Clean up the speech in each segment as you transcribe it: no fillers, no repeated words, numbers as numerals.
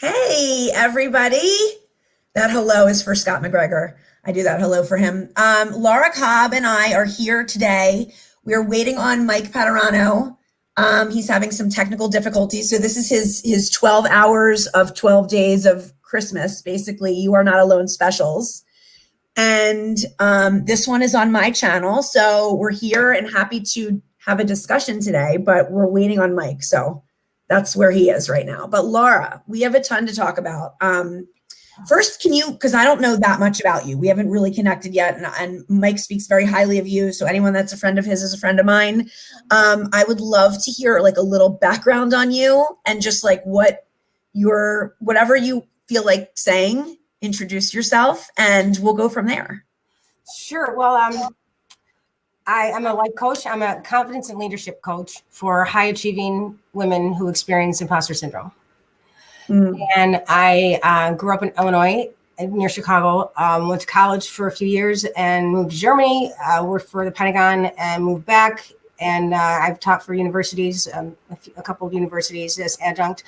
Hey, everybody. That hello is for Scott McGregor. I do that hello for him. Laura Cobb and I are here today. We're waiting on Mike Padurano. He's having some technical difficulties. So this is his 12 hours of 12 days of Christmas, basically, You Are Not Alone specials. And this one is on my channel. So we're here and happy to have a discussion today, but we're waiting on Mike. So that's where he is right now. But Laura, we have a ton to talk about. First, can you, because I don't know that much about you. We haven't really connected yet. And Mike speaks very highly of you. So anyone that's a friend of his is a friend of mine. I would love to hear like a little background on you and just like whatever you feel like saying, introduce yourself and we'll go from there. Sure. Well, I'm a life coach. I'm a confidence and leadership coach for high achieving women who experience imposter syndrome. And I grew up in Illinois near Chicago, went to college for a few years and moved to Germany, worked for the Pentagon and moved back. And I've taught for universities, a couple of universities as adjunct.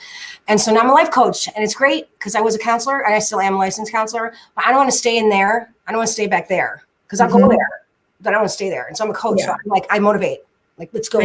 And so now I'm a life coach and it's great because I was a counselor and I still am a licensed counselor, but I don't want to stay in there. I don't want to stay back there because I'll go there, but I don't want to stay there. And so I'm a coach. Yeah. So I'm like, I motivate, like, let's go.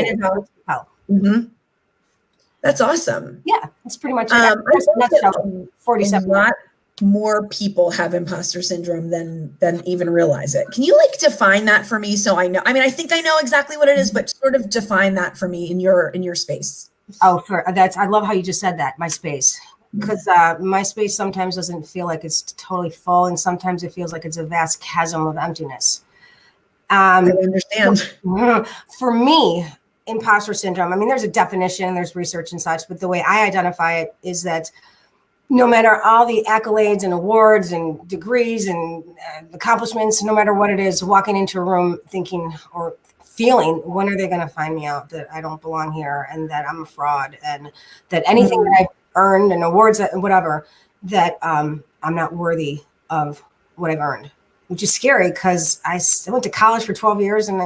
That's awesome. Yeah, that's pretty much it. 47. A lot more people have imposter syndrome than even realize it. Can you like define that for me so I know? I mean, I think I know exactly what it is, but sort of define that for me in your space. Oh, I love how you just said that, my space. Because my space sometimes doesn't feel like it's totally full, and sometimes it feels like it's a vast chasm of emptiness. I understand. For me, imposter syndrome, I mean, there's a definition, there's research and such, but the way I identify it is that no matter all the accolades and awards and degrees and accomplishments, no matter what it is, walking into a room thinking or feeling, when are they going to find me out that I don't belong here and that I'm a fraud and that anything that I've earned and awards and whatever, that I'm not worthy of what I've earned, which is scary because I went to college for 12 years and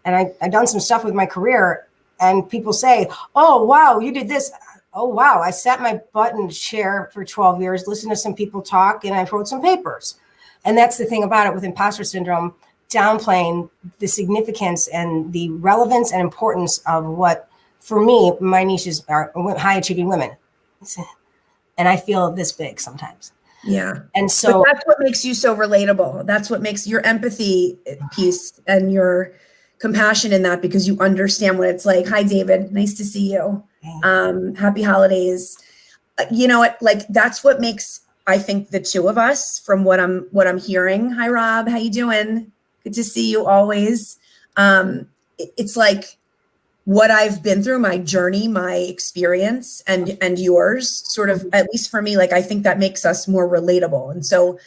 I've done some stuff with my career and people say, oh, wow, you did this. Oh, wow, I sat my butt in a chair for 12 years, listened to some people talk, and I wrote some papers. And that's the thing about it with imposter syndrome, downplaying the significance and the relevance and importance of what, for me, my niches are high achieving women. And I feel this big sometimes. Yeah. And so but that's what makes you so relatable. That's what makes your empathy piece and your compassion in that, because you understand what it's like. Hi, David. Nice to see you. Happy holidays. You know what? Like that's what makes, I think, the two of us, from what I'm hearing. Hi, Rob. How you doing? Good to see you always. It's like what I've been through, my journey, my experience, and yours. Sort of, at least for me, like I think that makes us more relatable. And so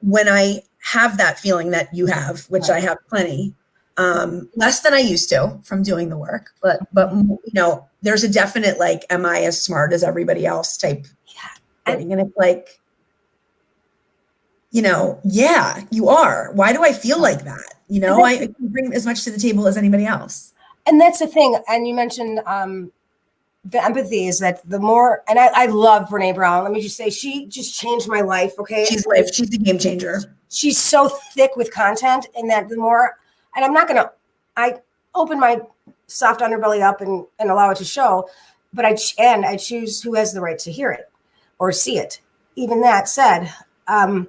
when I have that feeling that you have, which I have plenty. Less than I used to from doing the work, but you know, there's a definite like, am I as smart as everybody else type thing? And it's like, you know, yeah, you are. Why do I feel like that? You know, I can bring as much to the table as anybody else. And that's the thing. And you mentioned the empathy is that the more, and I love Brene Brown. Let me just say, she just changed my life. Okay. She's a game changer. She's so thick with content, and that the more, and I open my soft underbelly up and allow it to show, but I choose who has the right to hear it or see it. Even that said, I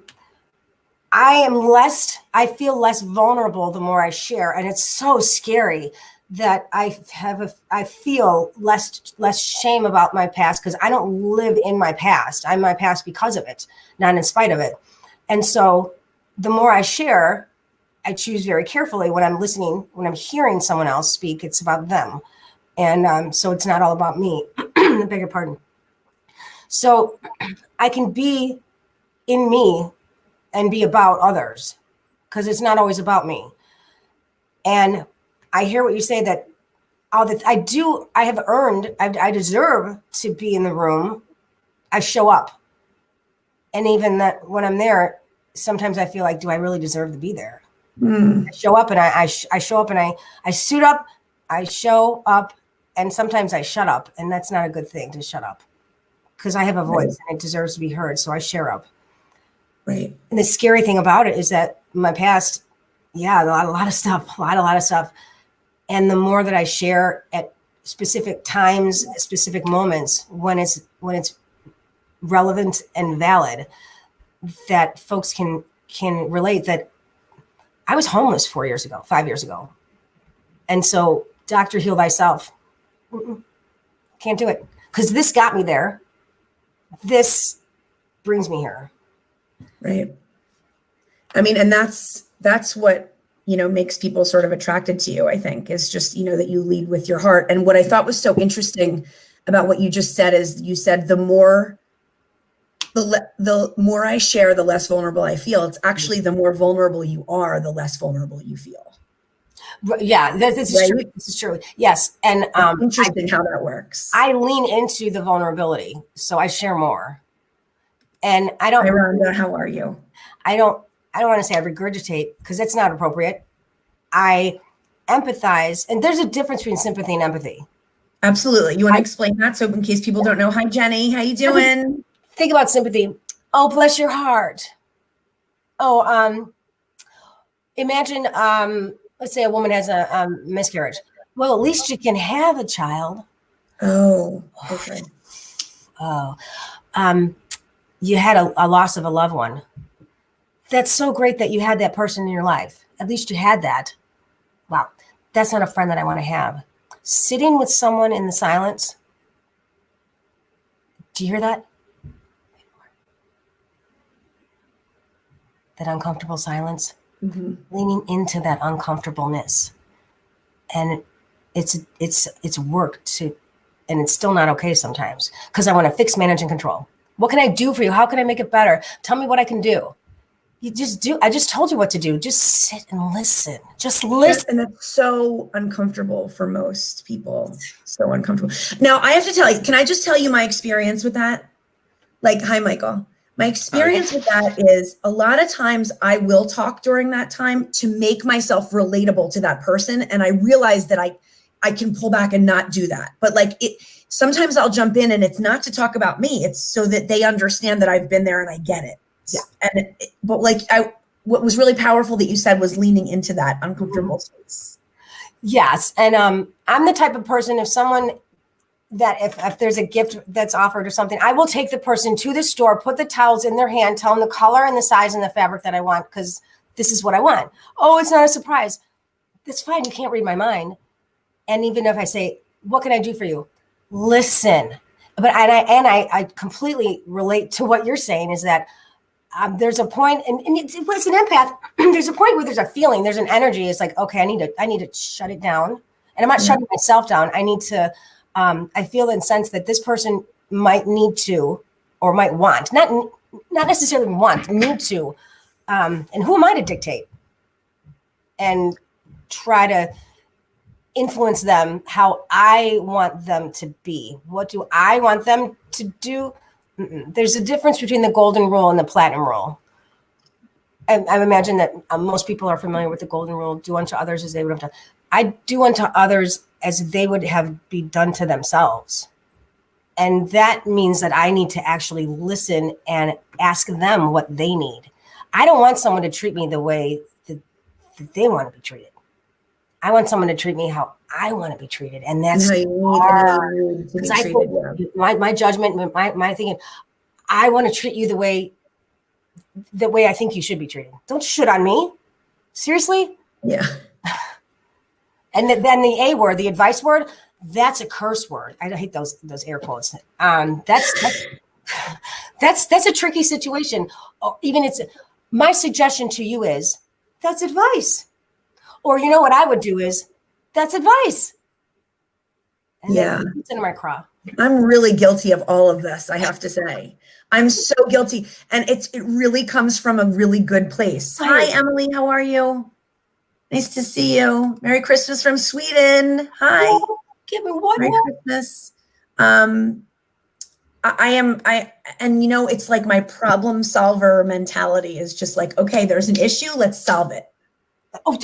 feel less vulnerable the more I share. And it's so scary that I feel less shame about my past because I don't live in my past. I'm my past because of it, not in spite of it. And so the more I share, I choose very carefully when I'm listening, when I'm hearing someone else speak, it's about them. And so it's not all about me. I beg your pardon. So I can be in me and be about others because it's not always about me. And I hear what you say that all that I have earned, I deserve to be in the room. I show up. And even that when I'm there, sometimes I feel like, do I really deserve to be there? I show up and I show up and I suit up, I show up, and sometimes I shut up, and that's not a good thing to shut up. because I have a voice and it deserves to be heard. So I share up. Right. And the scary thing about it is that my past, a lot of stuff. And the more that I share at specific times, specific moments, when it's relevant and valid, that folks can relate, that I was homeless 5 years ago. And so, doctor, heal thyself. Can't do it. Because this got me there. This brings me here. Right. I mean, and that's what, makes people sort of attracted to you, I think, is just, that you lead with your heart. And what I thought was so interesting about what you just said is you said the more I share, the less vulnerable I feel. It's actually the more vulnerable you are, the less vulnerable you feel. Yeah, this is true. This is true. Yes. And interesting how that works. I lean into the vulnerability, so I share more. And I don't. Hi, Rhonda, how are you? I don't want to say I regurgitate, because that's not appropriate. I empathize, and there's a difference between sympathy and empathy. Absolutely. You want to explain that? So in case people don't know, hi, Jenny, how you doing? Think about sympathy. Oh, bless your heart. Oh, imagine, let's say a woman has a miscarriage. Well, at least you can have a child. Oh, okay. Oh, you had a loss of a loved one. That's so great that you had that person in your life. At least you had that. Wow. That's not a friend that I want to have. Sitting with someone in the silence. Do you hear that? That uncomfortable silence. Mm-hmm. Leaning into that uncomfortableness. And it's work to, and it's still not okay sometimes, because I want to fix, manage, and control. What can I do for you? How can I make it better? Tell me what I can do. You just do. I just told you what to do. Just sit and listen. Just listen. And it's so uncomfortable for most people. So uncomfortable. Now, I have to tell you, can I just tell you my experience with that? Like, hi, Michael. My experience with that is a lot of times I will talk during that time to make myself relatable to that person. And I realize that I can pull back and not do that. But sometimes I'll jump in, and it's not to talk about me. It's so that they understand that I've been there and I get it. Yeah. And what was really powerful that you said was leaning into that uncomfortable space. Yes. And I'm the type of person, if someone that if there's a gift that's offered or something, I will take the person to the store, put the towels in their hand, tell them the color and the size and the fabric that I want, because this is what I want. Oh, it's not a surprise. That's fine. You can't read my mind. And even if I say, what can I do for you? Listen. But I completely relate to what you're saying, is that there's a point, and it's an empath. There's a point where there's a feeling, there's an energy. It's like, okay, I need to shut it down. And I'm not shutting myself down. I need to, I feel and sense that this person might need to, or might want, not necessarily want, need to. And who am I to dictate and try to influence them how I want them to be? What do I want them to do? There's a difference between the golden rule and the platinum rule. And I imagine that most people are familiar with the golden rule: do unto others as they would have done. I do unto others as they would have be done to themselves. And that means that I need to actually listen and ask them what they need. I don't want someone to treat me the way that they want to be treated. I want someone to treat me how I want to be treated. And that's hard. My judgment, my thinking, I want to treat you the way I think you should be treated. Don't shit on me. Seriously? Yeah. And then the A word, the advice word, that's a curse word. I hate those air quotes. That's a tricky situation. Even my suggestion to you is, that's advice. Or you know what I would do is, that's advice. And then it's in my craw. I'm really guilty of all of this, I have to say. I'm so guilty. And it really comes from a really good place. Hi, Emily, how are you? Nice to see you. Merry Christmas from Sweden. Hi. Oh, give me one Merry more. Christmas. It's like my problem solver mentality is just like, okay, there's an issue, let's solve it. Oh,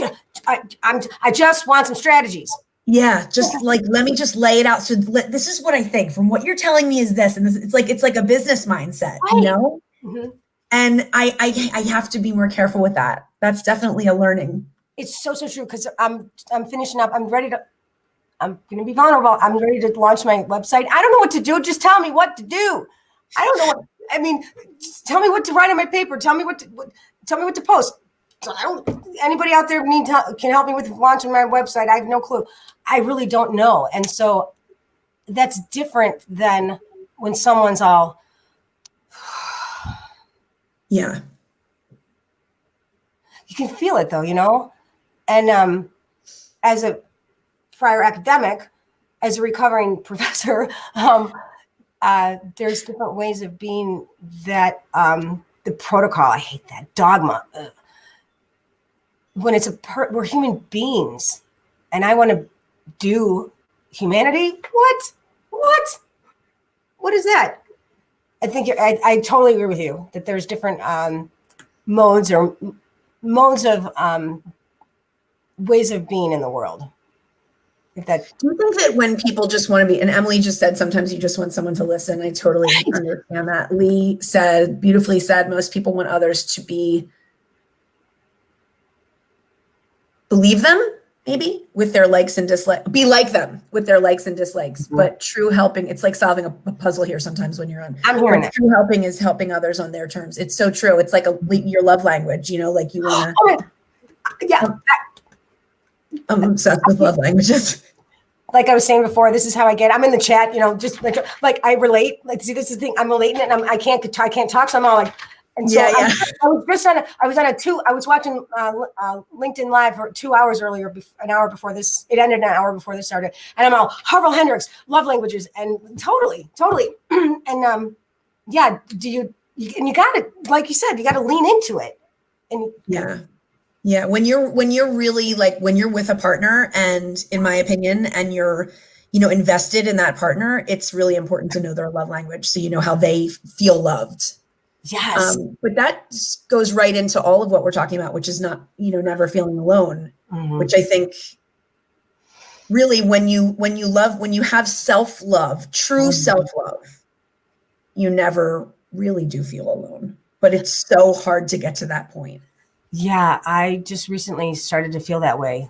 I just want some strategies. Yeah, just like, let me just lay it out. So this is what I think from what you're telling me is this, and this, it's like a business mindset, Right. you know? Mm-hmm. And I have to be more careful with that. That's definitely a learning. It's so true, because I'm finishing up. I'm going to be vulnerable. I'm ready to launch my website. I don't know what to do. Just tell me what to do. I don't know just tell me what to write on my paper. Tell me what to post. So anybody out there can help me with launching my website. I have no clue. I really don't know. And so that's different than when someone's all, yeah. You can feel it though, you know? And as a prior academic, as a recovering professor, there's different ways of being that the protocol, I hate that dogma. When it's we're human beings, and I want to do humanity. What is that? I think I totally agree with you that there's different modes of ways of being in the world. Do you think that when people just want to be, and Emily just said, sometimes you just want someone to listen. I totally understand that. Lee beautifully said, most people want others to believe them, maybe with their likes and dislikes, be like them with their likes and dislikes. Mm-hmm. But true helping, it's like solving a puzzle here sometimes when you're on. I'm hearing that. True helping is helping others on their terms. It's so true. It's like your love language, you know, like you want to. Yeah. I'm obsessed with love languages. Like I was saying before, this is how I get. I'm in the chat, you know, just like I relate. Like, see, this is the thing. I'm relating, and I can't talk. So I'm all like, and so yeah. I was watching LinkedIn Live for 2 hours earlier, an hour before this. It ended an hour before this started, and I'm all Harville Hendrix, love languages, and totally, and yeah. And you got to, like you said, you got to lean into it, and yeah. When you're really like, when you're with a partner, and in my opinion, and you're, you know, invested in that partner, it's really important to know their love language, so you know how they feel loved. Yes. But that goes right into all of what we're talking about, which is not, you know, never feeling alone, mm-hmm. which I think really when you have self-love, true mm-hmm. self-love, you never really do feel alone, but it's so hard to get to that point. Yeah. I just recently started to feel that way,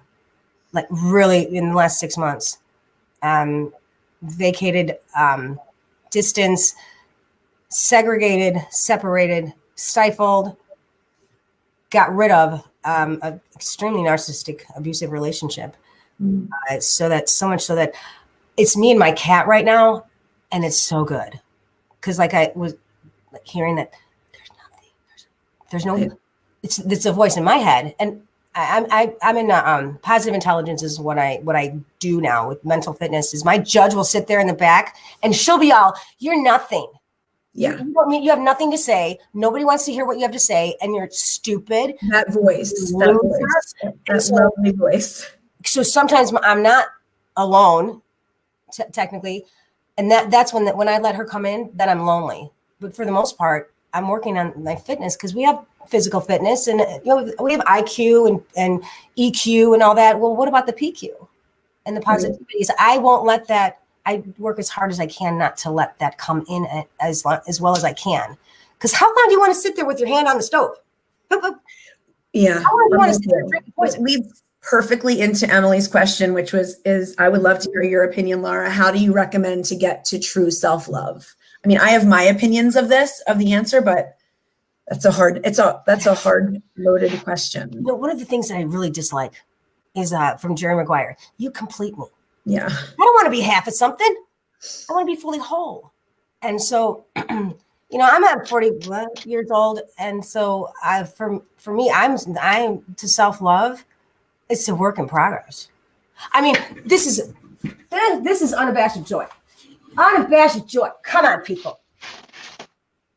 like really in the last 6 months, vacated, distance, segregated, separated, stifled, got rid of an extremely narcissistic, abusive relationship. So much so that it's me and my cat right now, and it's so good. Because like I was like hearing that there's no, it's a voice in my head, and I'm in positive intelligence is what I do now with mental fitness. Is my judge will sit there in the back, and she'll be all, "You're nothing. Yeah. You have nothing to say. Nobody wants to hear what you have to say, and you're stupid." That lovely voice. So sometimes I'm not alone, technically, and that's when I let her come in, then I'm lonely. But for the most part, I'm working on my fitness, because we have physical fitness, and you know, we have IQ and EQ and all that. Well, what about the PQ and the positivities? Right. I won't let that. I work as hard as I can not to let that come in as well as I can. Because how long do you want to sit there with your hand on the stove? Yeah. How long do you want to sit there drinking poison? Leads perfectly into Emily's question, which is I would love to hear your opinion, Laura. How do you recommend to get to true self-love? I mean, I have my opinions of the answer, but that's a hard loaded question. You know, one of the things that I really dislike is from Jerry Maguire. You complete me. Yeah. I don't want to be half of something. I want to be fully whole. And so, you know, I'm at 40 years old. And so for me, I'm to self-love. It's a work in progress. I mean, this is unabashed joy. Unabashed joy. Come on, people.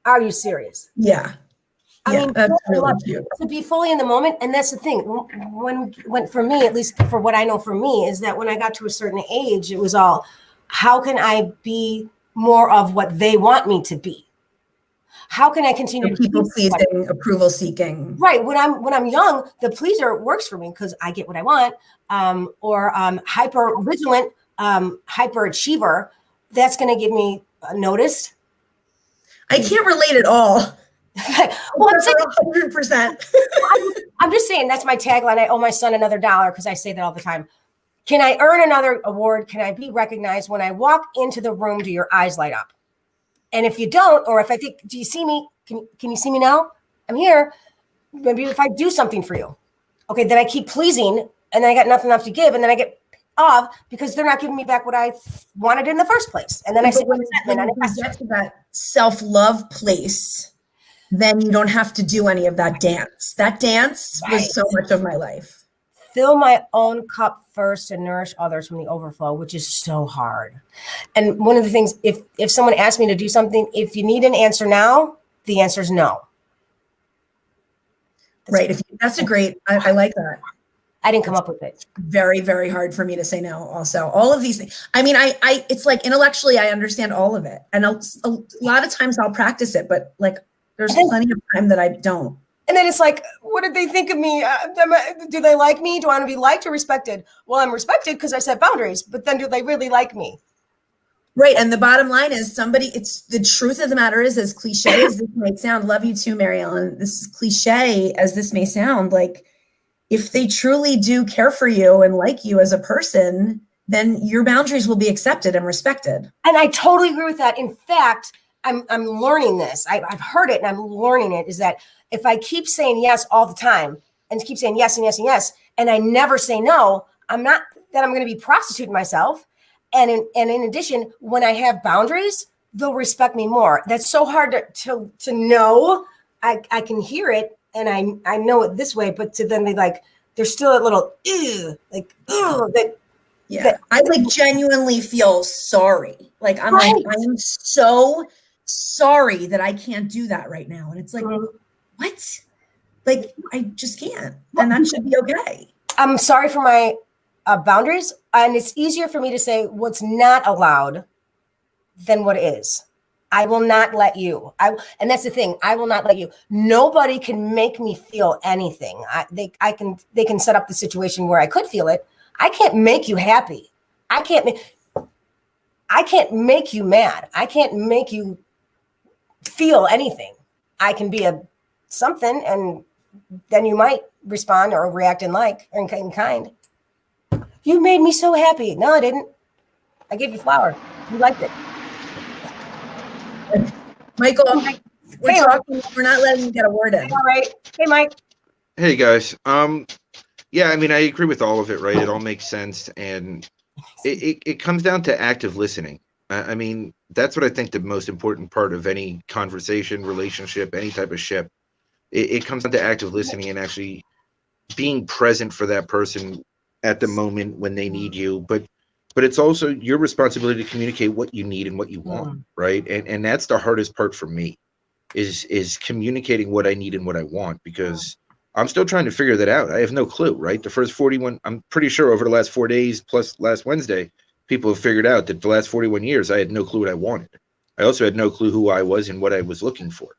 Are you serious? Yeah. I mean, that's really cute. To be fully in the moment. And that's the thing. When for me, at least for what I know for me, is that when I got to a certain age, it was all, how can I be more of what they want me to be? How can I continue to People please somebody? pleasing, approval seeking. Right. When I'm young, the pleaser works for me because I get what I want. Or hyper vigilant, hyper achiever. That's going to get me noticed. I can't relate at all. Well, I'm saying 100%. I'm just saying that's my tagline. I owe my son another $1 because I say that all the time. Can I earn another award? Can I be recognized? When I walk into the room, do your eyes light up? And if you don't, or if I think, do you see me? Can you see me now? I'm here. Maybe if I do something for you. Okay, then I keep pleasing and then I got nothing left to give. And then I get off because they're not giving me back what I wanted in the first place. And then I say, when you get to that self-love place, then you don't have to do any of that dance. That dance was so much of my life. Fill my own cup first and nourish others from the overflow, which is so hard. And one of the things, if someone asks me to do something, if you need an answer now, the answer is no. That's a great, I like that. I didn't come up with it. Very, very hard for me to say no also. All of these things. I mean, it's like intellectually, I understand all of it. And a lot of times I'll practice it, but like there's plenty of time that I don't. And then it's like, what did they think of me? Do they like me? Do I want to be liked or respected? Well, I'm respected because I set boundaries, but then do they really like me? Right. And the bottom line is it's the truth of the matter is, as cliche as this may sound, love you too, Mary Ellen. This is cliche as this may sound, like if they truly do care for you and like you as a person, then your boundaries will be accepted and respected. And I totally agree with that. In fact, I'm learning this. I've heard it and I'm learning it, is that if I keep saying yes all the time and keep saying yes and yes and yes, and I never say no, I'm going to be prostituting myself. And in addition, when I have boundaries, they'll respect me more. That's so hard to know. I can hear it and I know it this way, but to then be like, there's still a little I like genuinely feel sorry. Like I'm like, I am so sorry that I can't do that right now. And it's like, what? Like, I just can't. And that should be okay. I'm sorry for my boundaries. And it's easier for me to say what's not allowed than what is. I will not let you. And that's the thing. I will not let you. Nobody can make me feel anything. They can set up the situation where I could feel it. I can't make you happy. I can't make you mad. I can't make you feel anything. I can be something, and then you might respond or react in kind. You made me so happy. No, I didn't. I gave you flour. You liked it. Michael, we're talking. We're not letting you get a word in. All right. Hey, Mike. Hey, guys. Yeah, I mean, I agree with all of it, right? It all makes sense. And it comes down to active listening. I mean, that's what I think the most important part of any conversation, relationship, any type of ship. It comes down to active listening and actually being present for that person at the moment when they need you. But it's also your responsibility to communicate what you need and what you want, right? And that's the hardest part for me is communicating what I need and what I want, because I'm still trying to figure that out. I have no clue, right? The first 41, I'm pretty sure over the last 4 days plus last Wednesday, people have figured out that the last 41 years, I had no clue what I wanted. I also had no clue who I was and what I was looking for.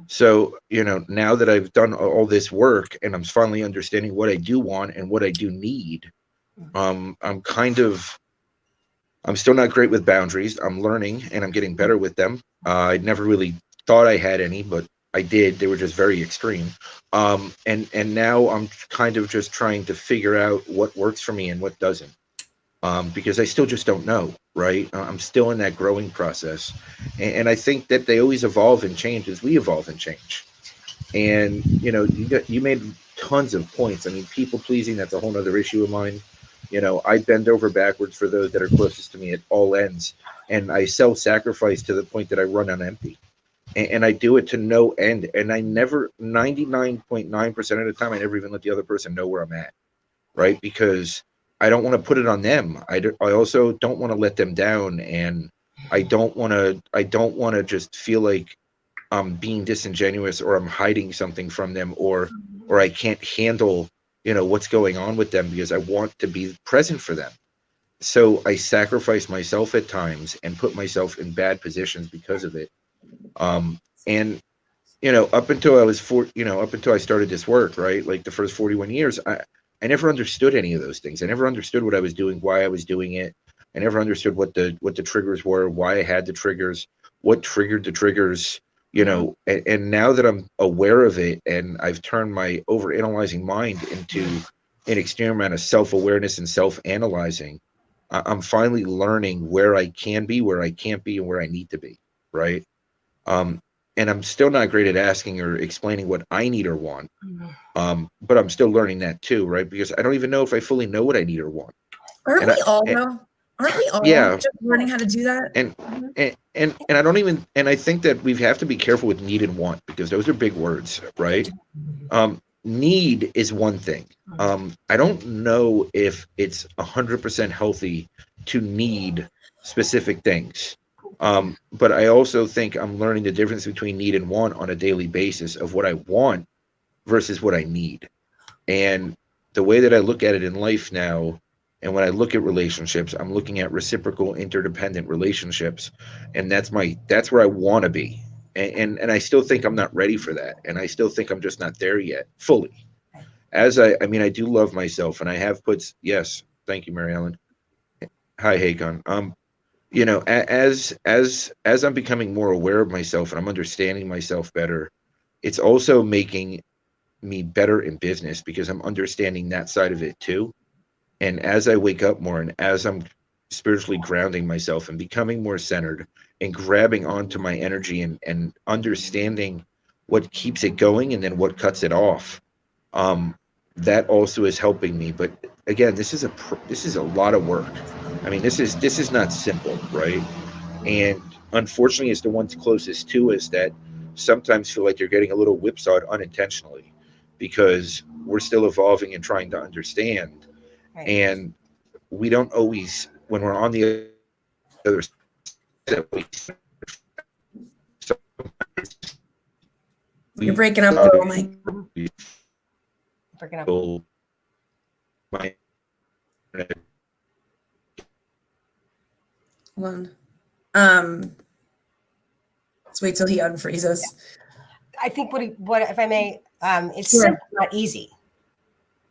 So, now that I've done all this work and I'm finally understanding what I do want and what I do need, I'm still not great with boundaries. I'm learning and I'm getting better with them. I never really thought I had any, but I did. They were just very extreme. And now I'm kind of just trying to figure out what works for me and what doesn't. Because I still just don't know, right? I'm still in that growing process. And I think that they always evolve and change as we evolve and change. And, you made tons of points. I mean, people pleasing, that's a whole nother issue of mine. I bend over backwards for those that are closest to me at all ends. And I self-sacrifice to the point that I run on empty. And I do it to no end. And I never, 99.9% of the time, I never even let the other person know where I'm at, right? Because I don't want to put it on them. I also don't want to let them down. And I don't want to just feel like I'm being disingenuous or I'm hiding something from them or I can't handle, what's going on with them, because I want to be present for them. So I sacrifice myself at times and put myself in bad positions because of it. And you know, up until I was up until I started this work, right? Like the first 41 years, I never understood any of those things. I never understood what I was doing, why I was doing it. I never understood what the triggers were, why I had the triggers, what triggered the triggers, you know. And now that I'm aware of it, and I've turned my overanalyzing mind into an extreme amount of self-awareness and self-analyzing, I'm finally learning where I can be, where I can't be, and where I need to be, right? And I'm still not great at asking or explaining what I need or want. But I'm still learning that too, right? Because I don't even know if I fully know what I need or want. Aren't we all though? Aren't we all just learning how to do that? And I don't even, and I think that we have to be careful with need and want, because those are big words, right? Need is one thing. I don't know if it's 100% healthy to need specific things. But I also think I'm learning the difference between need and want on a daily basis of what I want versus what I need. And the way that I look at it in life now, and when I look at relationships, I'm looking at reciprocal interdependent relationships. And that's where I want to be. And I still think I'm not ready for that. And I still think I'm just not there yet fully. I mean, I do love myself, and I have put, yes, thank you, Mary Ellen. Hi, Håkon. You know, as I'm becoming more aware of myself and I'm understanding myself better, it's also making me better in business, because I'm understanding that side of it too. And as I wake up more, and as I'm spiritually grounding myself and becoming more centered and grabbing onto my energy and understanding what keeps it going and then what cuts it off, that also is helping me. But again, this is a lot of work. I mean, this is not simple, right? And unfortunately, it's the ones closest to us that sometimes feel like they're getting a little whipsawed unintentionally, because we're still evolving and trying to understand. Right. And we don't always, when we're on the other side, you're breaking up a little, Mike. Breaking up. Hold on. Let's wait till he unfreezes. I think what if I may, it's simple, not easy.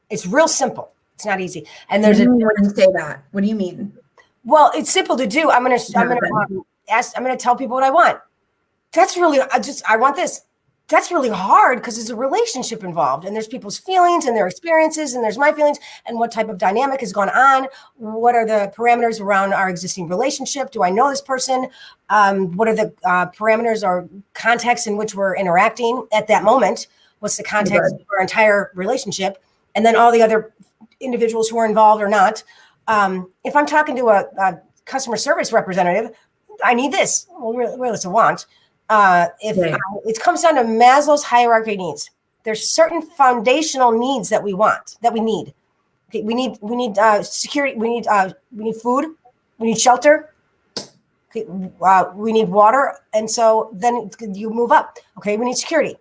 It's real simple. It's not easy. And there's when you say that, what do you mean? Well, it's simple to do. I'm gonna tell people what I want. That's really, I want this. That's really hard, because there's a relationship involved, and there's people's feelings and their experiences, and there's my feelings, and what type of dynamic has gone on. What are the parameters around our existing relationship? Do I know this person? What are the parameters or contexts in which we're interacting at that moment? What's the context of our entire relationship? And then all the other individuals who are involved or not. If I'm talking to a customer service representative, I need this. Well, really, it's a want. It comes down to Maslow's hierarchy of needs. There's certain foundational needs that we want, that we need. Okay, we need security. We need food. We need shelter. Okay, we need water. And so then you move up. Okay, we need security.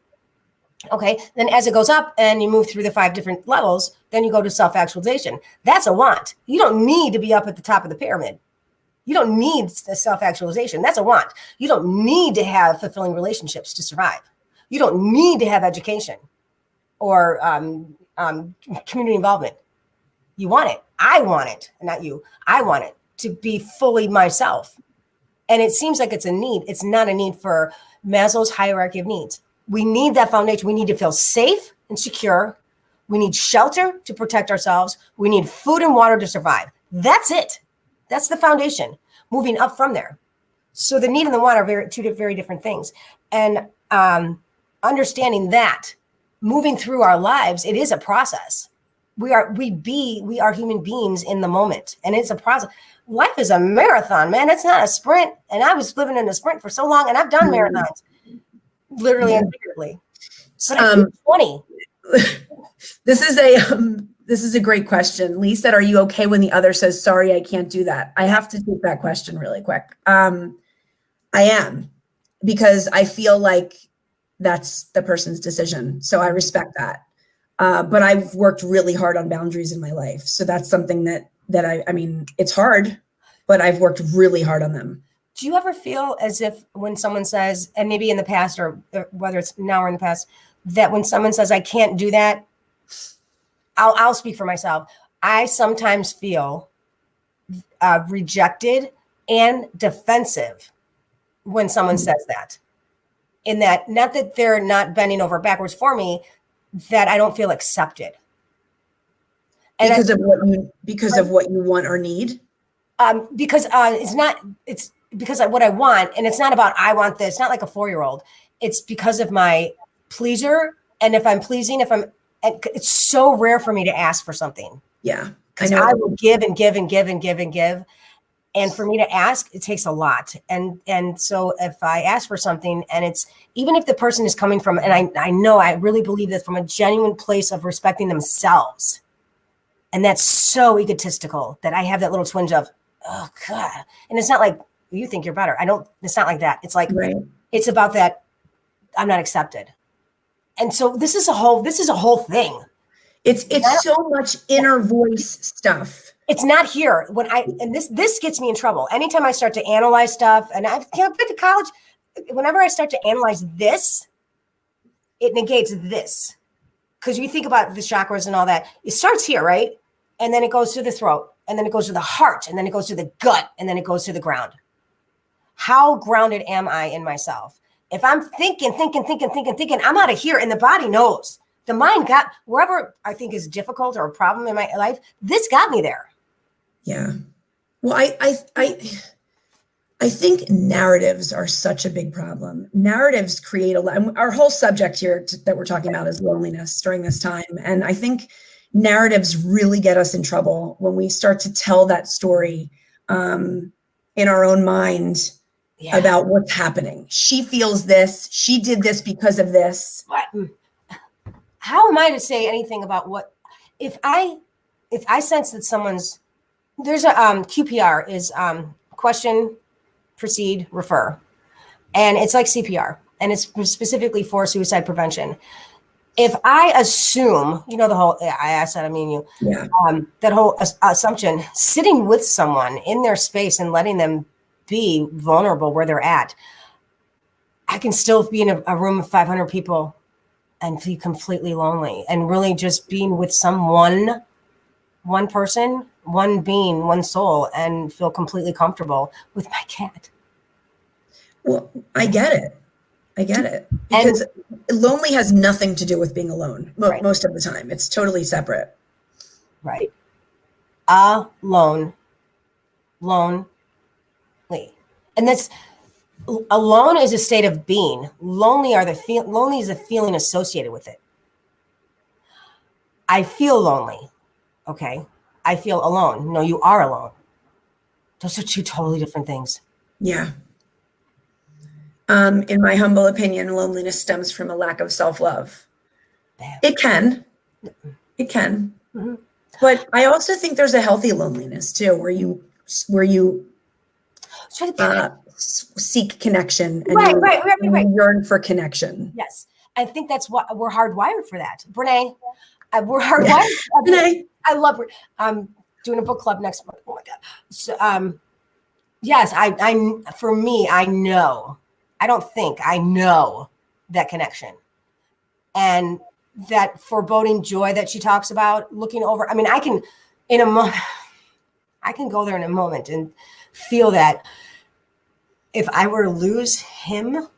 Okay, then as it goes up and you move through the 5 different levels, then you go to self-actualization. That's a want. You don't need to be up at the top of the pyramid. You don't need the self-actualization. That's a want. You don't need to have fulfilling relationships to survive. You don't need to have education or community involvement. You want it. I want it, not you. I want it to be fully myself. And it seems like it's a need. It's not a need for Maslow's hierarchy of needs. We need that foundation. We need to feel safe and secure. We need shelter to protect ourselves. We need food and water to survive. That's it. That's the foundation. Moving up from there. So the need and the want are two very different things. And understanding that, moving through our lives, it is a process. We are human beings in the moment, and it's a process. Life is a marathon, man. It's not a sprint. And I was living in a sprint for so long, and I've done marathons, literally and figuratively. But I'm 20. This is a great question. Lee said, "Are you okay when the other says sorry? I can't do that." I have to take that question really quick. I am, because I feel like that's the person's decision. So I respect that. But I've worked really hard on boundaries in my life. So that's something that I mean, it's hard, but I've worked really hard on them. Do you ever feel as if when someone says, and maybe in the past or whether it's now or in the past, that when someone says, I can't do that, I'll speak for myself. I sometimes feel rejected and defensive when someone says that. In that, not that they're not bending over backwards for me, that I don't feel accepted. And because of what you want or need. Because it's because of what I want, and it's not about I want this. Not like a 4-year-old. It's because of my pleaser, and if I'm pleasing, it's so rare for me to ask for something. Yeah, because I will give and give and give and give and give, and for me to ask, it takes a lot. And so if I ask for something, and it's even if the person is coming from, and I really believe this from a genuine place of respecting themselves. And that's so egotistical that I have that little twinge of, oh God. And it's not like you think you're better. It's not like that. It's like, It's about that I'm not accepted. And so this is a whole thing. It's so much inner voice stuff. It's not here and this gets me in trouble. Anytime I start to analyze stuff, and I've been to college, whenever I start to analyze this, it negates this. Because you think about the chakras and all that, it starts here, right? And then it goes to the throat, and then it goes to the heart, and then it goes to the gut, and then it goes to the ground. How grounded am I in myself? If I'm thinking, I'm out of here, and the body knows. The mind got wherever I think is difficult or a problem in my life, this got me there. Yeah. Well, I think narratives are such a big problem. Narratives create our whole subject here that we're talking about is loneliness during this time. And I think narratives really get us in trouble when we start to tell that story in our own mind about what's happening. She feels this. She did this because of this. What? How am I to say anything about what if I sense that there's a QPR is question, proceed, refer. And it's like CPR, and it's specifically for suicide prevention. If I assume, the whole, I asked that, I mean you, that whole assumption, sitting with someone in their space and letting them be vulnerable where they're at, I can still be in a room of 500 people and be completely lonely, and really just being with one person, one being, one soul, and feel completely comfortable with my cat. Well, I get it. Because lonely has nothing to do with being alone most of the time. It's totally separate. Right. Lonely. And that's, alone is a state of being. Lonely is a feeling associated with it. I feel lonely. Okay. I feel alone. No, you are alone. Those are two totally different things. Yeah. In my humble opinion, loneliness stems from a lack of self-love. It can. Mm-hmm. But I also think there's a healthy loneliness too, where you seek connection and you yearn for connection. Yes. I think that's what we're hardwired for that. Brene, we're hardwired. Brene. I love it. I'm doing a book club next month. Oh my God. So, yes, for me, I know. I know that connection. And that foreboding joy that she talks about, looking over. I mean, I can go there in a moment and feel that if I were to lose him,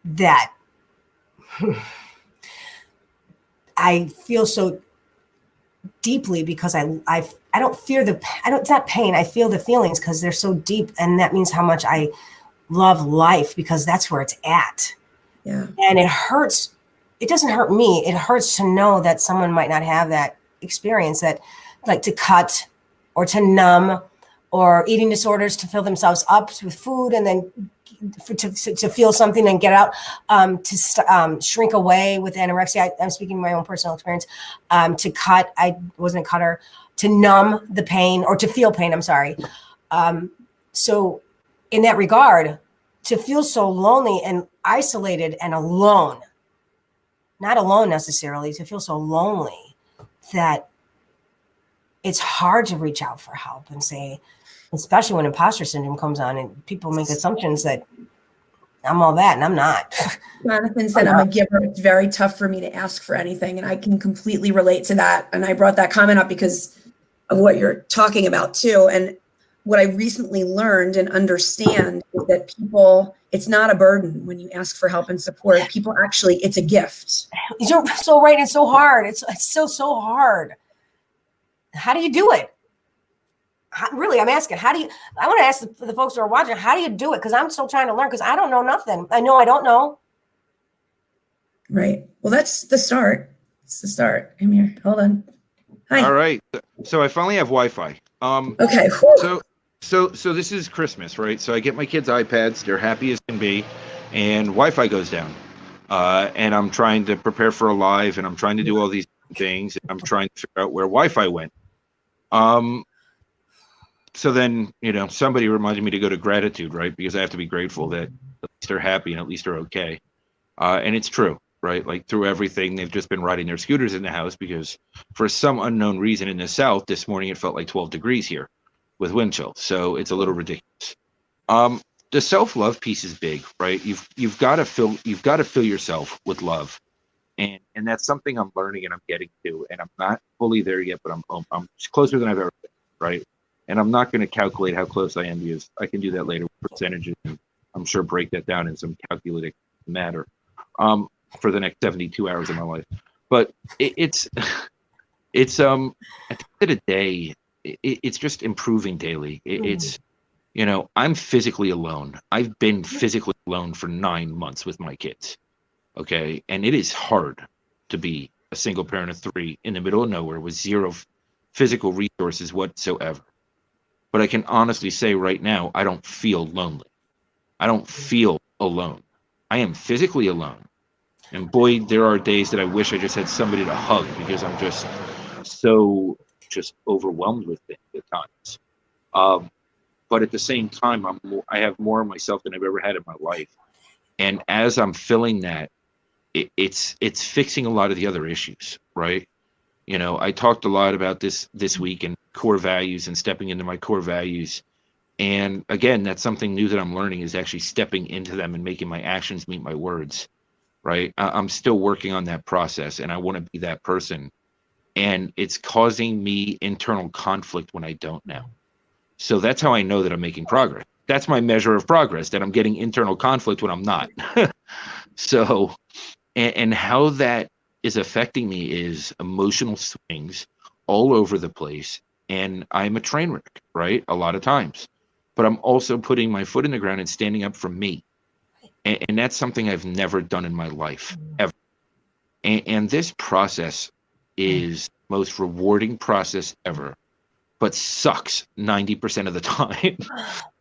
that I feel so deeply, because I don't fear it's not pain. I feel the feelings because they're so deep, and that means how much I love life, because that's where it's at. Yeah. And it hurts. It doesn't hurt me. It hurts to know that someone might not have that experience, that like to cut or to numb, or eating disorders, to fill themselves up with food and then to feel something and get it out, to shrink away with anorexia. I'm speaking my own personal experience. To cut, I wasn't a cutter. To numb the pain, or to feel pain, I'm sorry. So in that regard, to feel so lonely and isolated and alone, not alone necessarily, to feel so lonely that it's hard to reach out for help and say, especially when imposter syndrome comes on and people make assumptions that I'm all that and I'm not. Jonathan said, I'm a giver. It's very tough for me to ask for anything. And I can completely relate to that. And I brought that comment up because of what you're talking about too. And what I recently learned and understand is that people, it's not a burden when you ask for help and support. People actually, it's a gift. You're so right. It's so hard. It's so hard. How do you do it? Really, I'm asking, I want to ask the folks who are watching, how do you do it? Because I'm still trying to learn because I don't know nothing. I know I don't know. Right. Well, that's the start. It's the start. I'm here. Hold on. Hi. All right. So I finally have Wi-Fi. Okay. So this is Christmas, right? So I get my kids iPads. They're happy as can be, and Wi-Fi goes down. And I'm trying to prepare for a live, and I'm trying to do all these things. And I'm trying to figure out where Wi-Fi went. So then, somebody reminded me to go to gratitude, right? Because I have to be grateful that at least they're happy and at least they're okay. And it's true, right? Like through everything, they've just been riding their scooters in the house because for some unknown reason in the South, this morning it felt like 12 degrees here with wind chill. So it's a little ridiculous. The self-love piece is big, right? You've got to fill yourself with love. And that's something I'm learning and I'm getting to. And I'm not fully there yet, but I'm closer than I've ever been, right? And I'm not going to calculate how close I am because I can do that later with percentages. And I'm sure break that down in some calculated matter for the next 72 hours of my life. But it's at the end of the day, it's just improving daily. It's, I'm physically alone. I've been physically alone for 9 months with my kids. Okay. And it is hard to be a single parent of 3 in the middle of nowhere with 0 physical resources whatsoever. But I can honestly say right now, I don't feel lonely. I don't feel alone. I am physically alone. And boy, there are days that I wish I just had somebody to hug because I'm just so overwhelmed with things at times. But at the same time, I have more of myself than I've ever had in my life. And as I'm filling that, it's fixing a lot of the other issues, right? I talked a lot about this week and core values and stepping into my core values. And again, that's something new that I'm learning is actually stepping into them and making my actions meet my words, right? I'm still working on that process and I want to be that person. And it's causing me internal conflict when I don't now. So that's how I know that I'm making progress. That's my measure of progress, that I'm getting internal conflict when I'm not. So, and how that is affecting me is emotional swings all over the place. And I'm a train wreck, right? A lot of times. But I'm also putting my foot in the ground and standing up for me. And that's something I've never done in my life, ever. And this process is the most rewarding process ever, but sucks 90% of the time.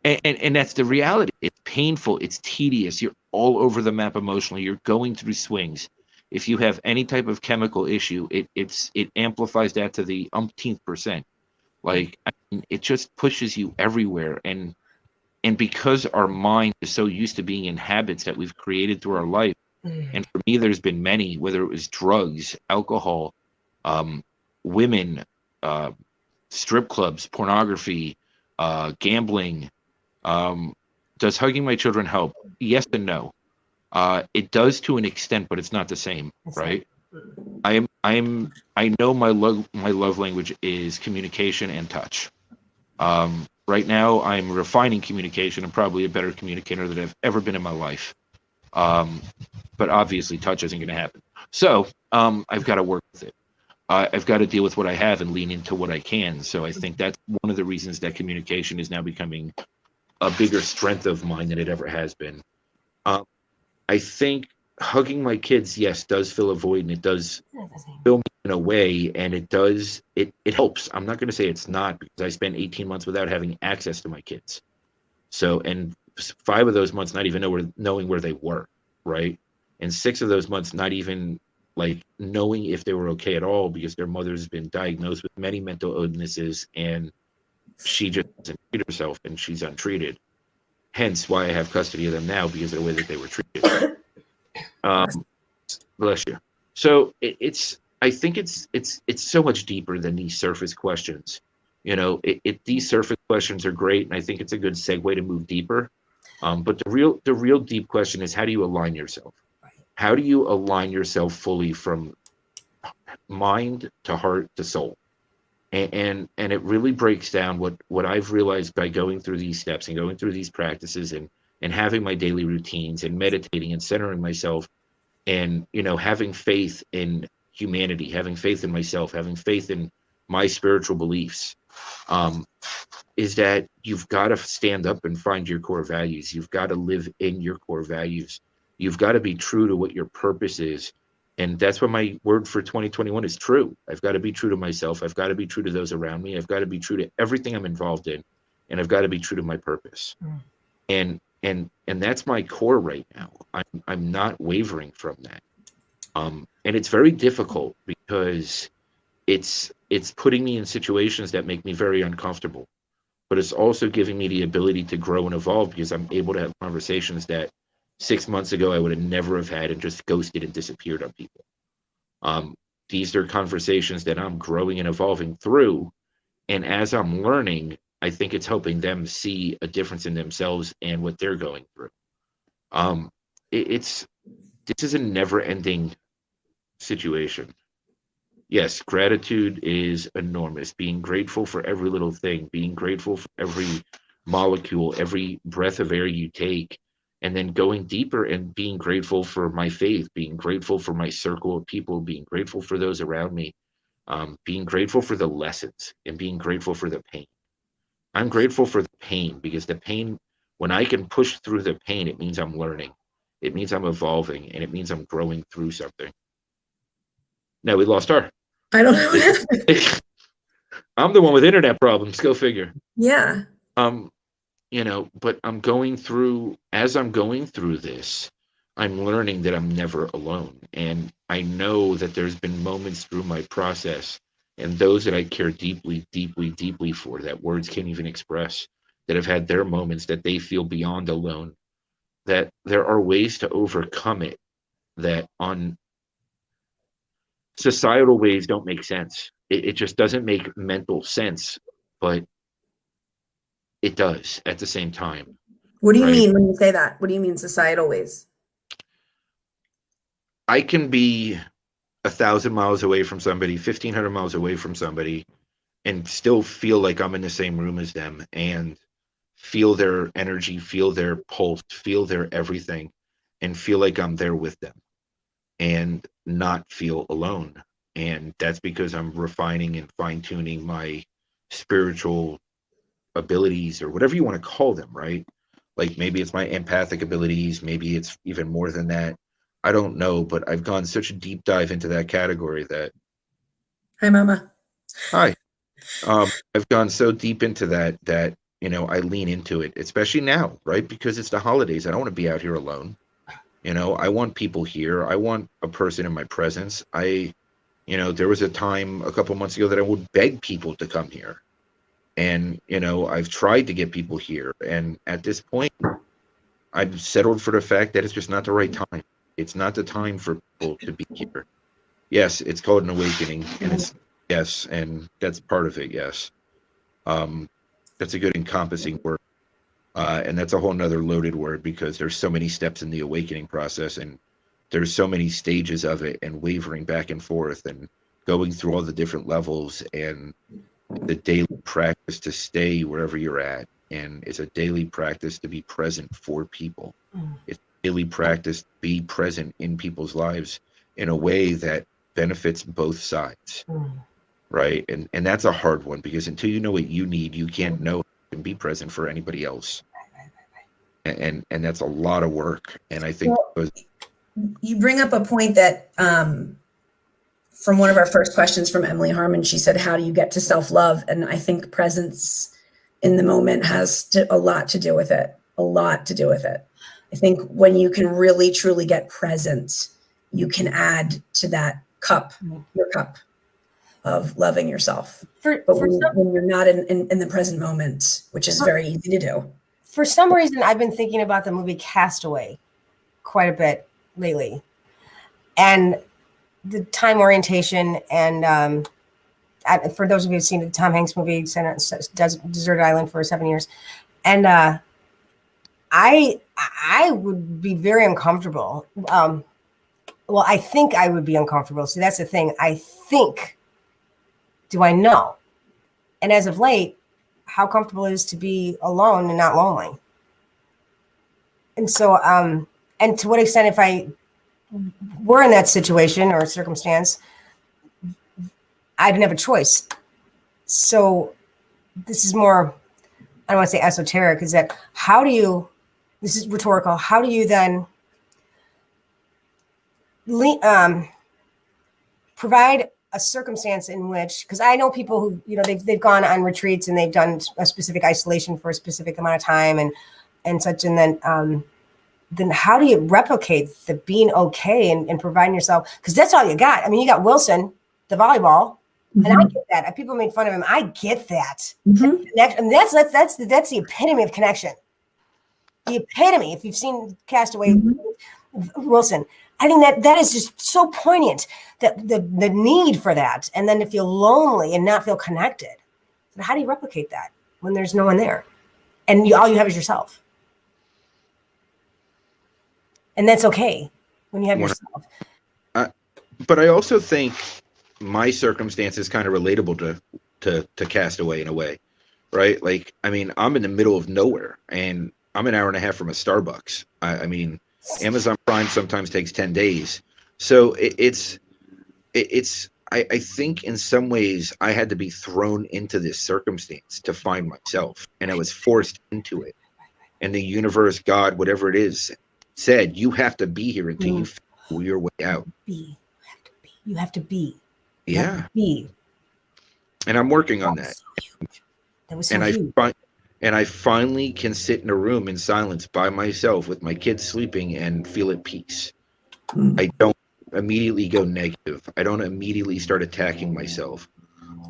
And that's the reality. It's painful. It's tedious. You're all over the map emotionally. You're going through swings. If you have any type of chemical issue, it amplifies that to the umpteenth percent. Like, it just pushes you everywhere. And because our mind is so used to being in habits that we've created through our life, and for me, there's been many, whether it was drugs, alcohol, women, strip clubs, pornography, gambling. Does hugging my children help? Yes and no. It does to an extent, but it's not the same, right? I know my love language is communication and touch. Right now, I'm refining communication. I'm probably a better communicator than I've ever been in my life. But obviously, touch isn't going to happen. So I've got to work with it. I've got to deal with what I have and lean into what I can. So I think that's one of the reasons that communication is now becoming a bigger strength of mine than it ever has been. I think hugging my kids, yes, does fill a void, and it does fill me in a way, and it helps. I'm not going to say it's not, because I spent 18 months without having access to my kids. So, and 5 of those months not even knowing where they were, right? And 6 of those months not even like knowing if they were okay at all, because their mother's been diagnosed with many mental illnesses and she just doesn't treat herself and she's untreated. Hence why I have custody of them now, because of the way that they were treated. Bless you. So I think it's so much deeper than these surface questions. These surface questions are great, and I think it's a good segue to move deeper. But the real deep question is, how do you align yourself? How do you align yourself fully from mind to heart to soul? And it really breaks down what I've realized by going through these steps and going through these practices and having my daily routines and meditating and centering myself and having faith in humanity, having faith in myself, having faith in my spiritual beliefs, is that you've got to stand up and find your core values. You've got to live in your core values. You've got to be true to what your purpose is. And that's what my word for 2021 is: true. I've got to be true to myself. I've got to be true to those around me. I've got to be true to everything I'm involved in. And I've got to be true to my purpose. And that's my core right now. I'm not wavering from that. And it's very difficult because it's putting me in situations that make me very uncomfortable, but it's also giving me the ability to grow and evolve because I'm able to have conversations that 6 months ago I would have never have had and just ghosted and disappeared on people. These are conversations that I'm growing and evolving through, and as I'm learning, I think it's helping them see a difference in themselves and what they're going through. This is a never-ending situation. Yes, gratitude is enormous. Being grateful for every little thing, being grateful for every molecule, every breath of air you take, and then going deeper and being grateful for my faith, being grateful for my circle of people, being grateful for those around me, being grateful for the lessons and being grateful for the pain. I'm grateful for the pain because the pain, when I can push through the pain, it means I'm learning. It means I'm evolving, and it means I'm growing through something. Now we lost her. I don't know what happened. I'm the one with internet problems. Go figure. Yeah. But as I'm going through this, I'm learning that I'm never alone. And I know that there's been moments through my process, and those that I care deeply, deeply, deeply for, that words can't even express, that have had their moments that they feel beyond alone, that there are ways to overcome it that on societal ways don't make sense. It just doesn't make mental sense, but it does at the same time. What do you Right. mean when you say that? What do you mean societal ways? I can be 1,000 miles away from somebody, 1,500 miles away from somebody, and still feel like I'm in the same room as them and feel their energy, feel their pulse, feel their everything, and feel like I'm there with them and not feel alone. And that's because I'm refining and fine-tuning my spiritual abilities, or whatever you want to call them, right? Like maybe it's my empathic abilities, maybe it's even more than that. I don't know, but I've gone such a deep dive into that category that Hi, Mama. hi. I've gone so deep into that I lean into it, especially now, right? Because it's the holidays. I don't want to be out here alone. I want people here. I want a person in my presence. There was a time a couple months ago that I would beg people to come here. And, I've tried to get people here. And at this point, I've settled for the fact that it's just not the right time. It's not the time for people to be here. Yes, it's called an awakening. And yes, and that's part of it, yes. That's a good encompassing word. And that's a whole nother loaded word because there's so many steps in the awakening process, and there's so many stages of it, and wavering back and forth and going through all the different levels, and the daily practice to stay wherever you're at. And it's a daily practice to be present for people. It's a daily practice to be present in people's lives in a way that benefits both sides. Right. And that's a hard one, because until you know what you need, you can't know and be present for anybody else. And that's a lot of work. And I think You bring up a point that from one of our first questions from Emily Harmon, she said, how do you get to self-love? And I think presence in the moment has a lot to do with it. I think when you can really, truly get present, you can add to that cup, your cup of loving yourself. But when you're not in the present moment, which is very easy to do. For some reason, I've been thinking about the movie Castaway quite a bit lately. And the time orientation and For those of you who've seen the Tom Hanks movie, Deserted Island for 7 years. And I would be very uncomfortable. Well, I think I would be uncomfortable. See, that's the thing. I think, do I know? And as of late, how comfortable it is to be alone and not lonely. And so, and to what extent, if I were in that situation or circumstance, I didn't have a choice. So this is more, I don't want to say esoteric, is that this is rhetorical, how do you then provide a circumstance in which, because I know people who, they've gone on retreats and they've done a specific isolation for a specific amount of time and such, and then how do you replicate the being okay and providing yourself? Because that's all you got. I mean, you got Wilson, the volleyball, and I get that. People made fun of him. I get that. And that's the epitome of connection. The epitome. If you've seen Castaway, Wilson, I think that is just so poignant, that the need for that, and then to feel lonely and not feel connected. How do you replicate that when there's no one there, and all you have is yourself? And that's okay when you have yourself. But I also think my circumstance is kind of relatable to Castaway in a way, right? Like, I mean, I'm in the middle of nowhere, and I'm an hour and a half from a Starbucks. I mean, Amazon Prime sometimes takes 10 days. So I think in some ways I had to be thrown into this circumstance to find myself, and I was forced into it. And the universe, God, whatever it is, said, you have to be here until you figure your way out. You have to be. Yeah. Be. And I'm working on that. That was so huge. And I finally can sit in a room in silence by myself with my kids sleeping and feel at peace. I don't immediately go negative. I don't immediately start attacking myself.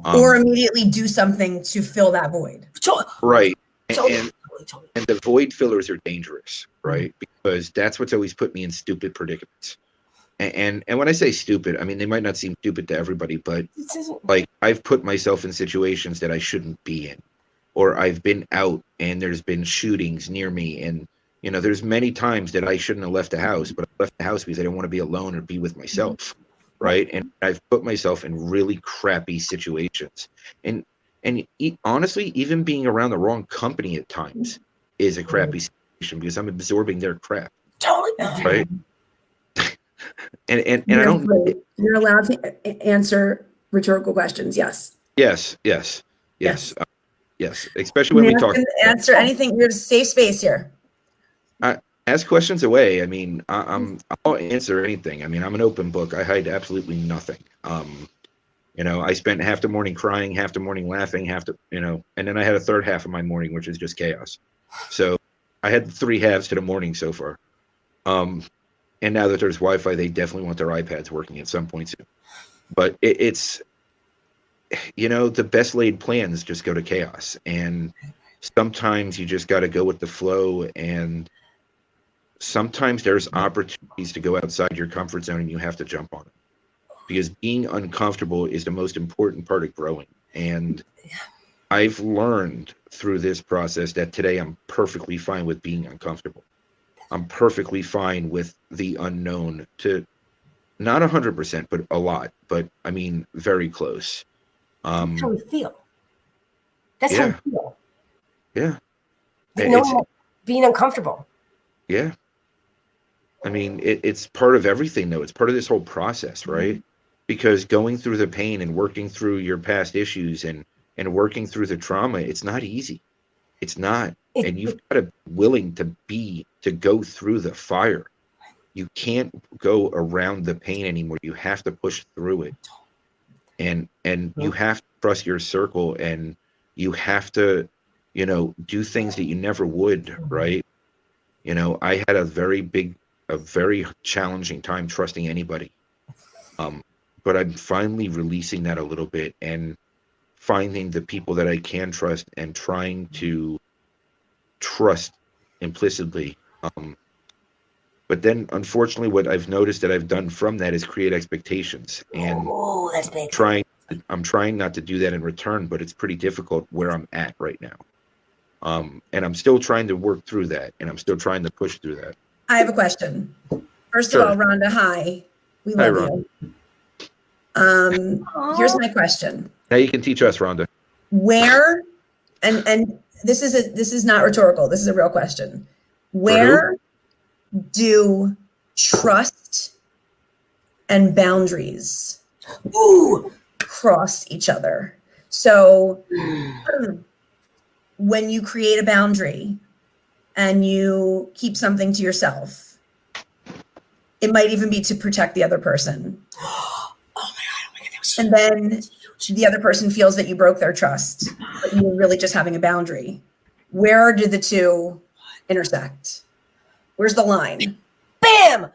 Or immediately do something to fill that void. Right. And the void fillers are dangerous, right? Because that's what's always put me in stupid predicaments. And when I say stupid, I mean, they might not seem stupid to everybody, but like, I've put myself in situations that I shouldn't be in. Or I've been out and there's been shootings near me. And, there's many times that I shouldn't have left the house, but I left the house because I didn't want to be alone or be with myself. Right. And I've put myself in really crappy situations. And honestly, even being around the wrong company at times is a crappy situation because I'm absorbing their crap. Totally. Right. and I don't. You're allowed to answer rhetorical questions. Yes. Yes. Especially when we talk. Answer anything. There's a safe space here. Ask questions away. I mean, I'll answer anything. I mean, I'm an open book. I hide absolutely nothing. I spent half the morning crying, half the morning laughing, and then I had a third half of my morning, which is just chaos. So I had 3 halves to the morning so far. And now that there's Wi-Fi, they definitely want their iPads working at some point soon. But it's, the best laid plans just go to chaos. And sometimes you just got to go with the flow. And sometimes there's opportunities to go outside your comfort zone and you have to jump on it. Because being uncomfortable is the most important part of growing. And I've learned through this process that today I'm perfectly fine with being uncomfortable. I'm perfectly fine with the unknown, to not 100%, but a lot. But I mean, very close. That's how we feel. That's how we feel. Yeah. Being uncomfortable. Yeah. I mean, it's part of everything, though. It's part of this whole process, right? Because going through the pain and working through your past issues and working through the trauma, it's not easy. It's not. And you've got to be willing to go through the fire. You can't go around the pain anymore. You have to push through it. And you have to trust your circle, and you have to, do things that you never would, right? I had a very challenging time trusting anybody. But I'm finally releasing that a little bit and finding the people that I can trust and trying to trust implicitly. But then, unfortunately, what I've noticed that I've done from that is create expectations and that's big. trying I'm trying not to do that in return, but it's pretty difficult where I'm at right now. And I'm still trying to work through that, and I'm still trying to push through that. I have a question. First Sure. of all, Rhonda, hi. We Hi, love you. Here's my question. Now you can teach us, Rhonda. Where, and this is not rhetorical, this is a real question. Where do trust and boundaries cross each other? So when you create a boundary and you keep something to yourself, it might even be to protect the other person. Oh my God, that was And then the other person feels that you broke their trust, but you were really just having a boundary. Where do the two intersect? Where's the line? bam!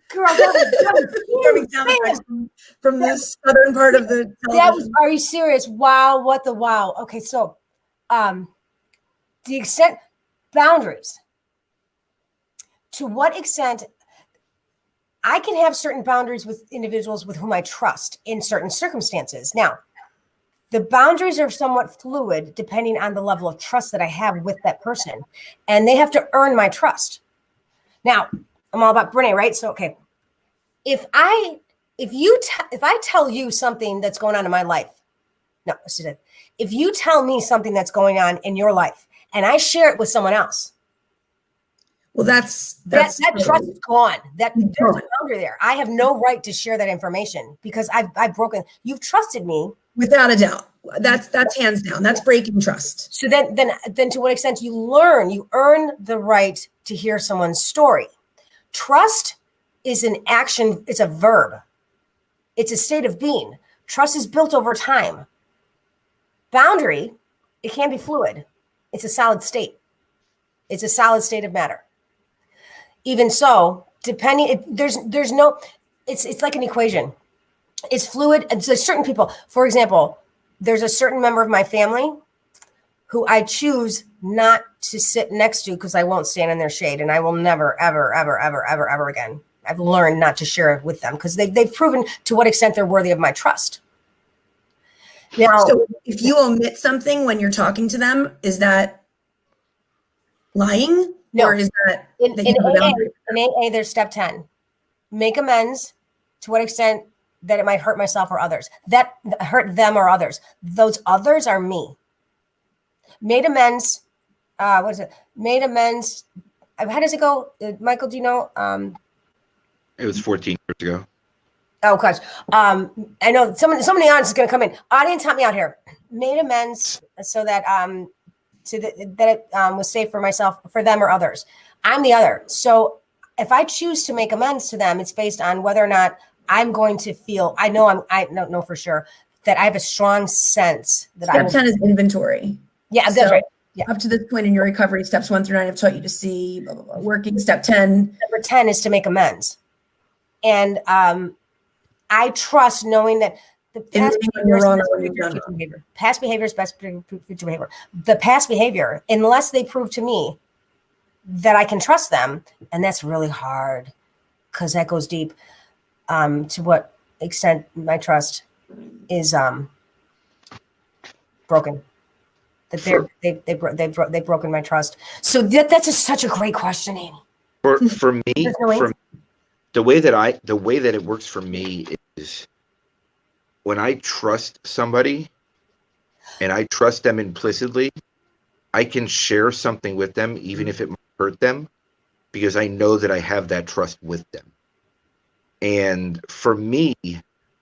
Girl, that Coming down from the southern part of the television. are you serious? Wow, what the wow. Okay, so the extent, boundaries. To what extent I can have certain boundaries with individuals with whom I trust in certain circumstances. Now, the boundaries are somewhat fluid depending on the level of trust that I have with that person, and they have to earn my trust. Now, I'm all about Brene, right? So, okay, if I tell you something that's going on in my life, no, this is it. If you tell me something that's going on in your life and I share it with someone else, Well, that's that trust is gone. There's a boundary there. I have no right to share that information because I've broken. You've trusted me without a doubt. That's hands down. That's breaking trust. So then to what extent you earn the right to hear someone's story. Trust is an action. It's a verb. It's a state of being. Trust is built over time. Boundary, it can be fluid. It's a solid state. It's a solid state of matter. Even so, there's no, it's like an equation. It's fluid. And so certain people, for example, there's a certain member of my family who I choose not to sit next to because I won't stand in their shade, and I will never, ever, ever, ever, ever, ever again. I've learned not to share it with them because they've proven to what extent they're worthy of my trust. Now, so if you omit something when you're talking to them, is that lying? No. Or is that in you have a boundary? AA, there's step 10. Make amends to what extent that it might hurt myself or others. That hurt them or others. Those others are me. Made amends. What is it? Made amends. How does it go? Michael, do you know? It was 14 years ago. Oh gosh. I know somebody in the audience is going to come in. Audience, help me out here. Made amends so that that it was safe for myself, for them or others. I'm the other. So if I choose to make amends to them, it's based on whether or not I'm going to feel. I don't know for sure that I have a strong sense that Step 10 is inventory. Yeah, that's right. Yeah. Up to this point in your recovery, steps 1 through 9 have taught you to see, blah, blah, blah. Working step 10. Number 10 is to make amends. And I trust knowing that the past behavior, past behavior is best future behavior. The past behavior, unless they prove to me that I can trust them, and that's really hard because that goes deep to what extent my trust is broken. That they've broken my trust. So that's such a great question, Annie. For me, the way that it works for me is when I trust somebody and I trust them implicitly, I can share something with them even if it might hurt them because I know that I have that trust with them. And for me,